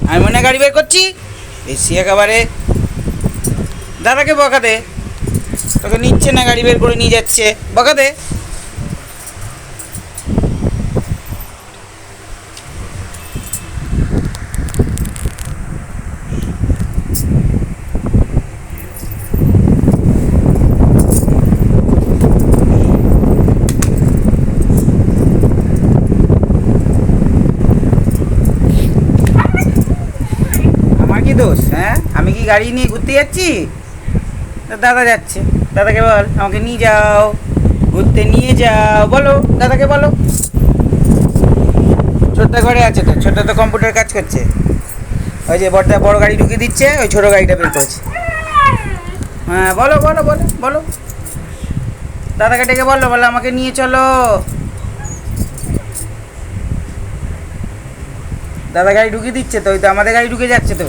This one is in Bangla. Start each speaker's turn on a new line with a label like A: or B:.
A: আমি মনে গাড়ি বের করছি, বেশি একেবারে দাদাকে বকা দে, তোকে নিচ্ছে না, গাড়ি বের করে নিয়ে যাচ্ছে, বকা দে। আমার কি দোষ? হ্যাঁ, আমি কি গাড়ি নিয়ে ঘুরতে যাচ্ছি? দাদা যাচ্ছে, দাদাকে বল আমাকে নিয়ে যাও, ঘুরতে নিয়ে যাও, বলো দাদাকে বলো। ছোট্ট ঘরে আছে তো, ছোট্ট তো কম্পিউটার কাজ করছে, ওই যে বড়টা বড় গাড়ি ঢুকিয়ে দিচ্ছে, ওই ছোটো গাড়িটা বের করেছে। হ্যাঁ বলো বলো বলো বলো, দাদাকে ডেকে বলো, বলো আমাকে নিয়ে চলো। দাদা গাড়ি ঢুকিয়ে দিচ্ছে তো, ওই তো আমাদের গাড়ি ঢুকে যাচ্ছে তো।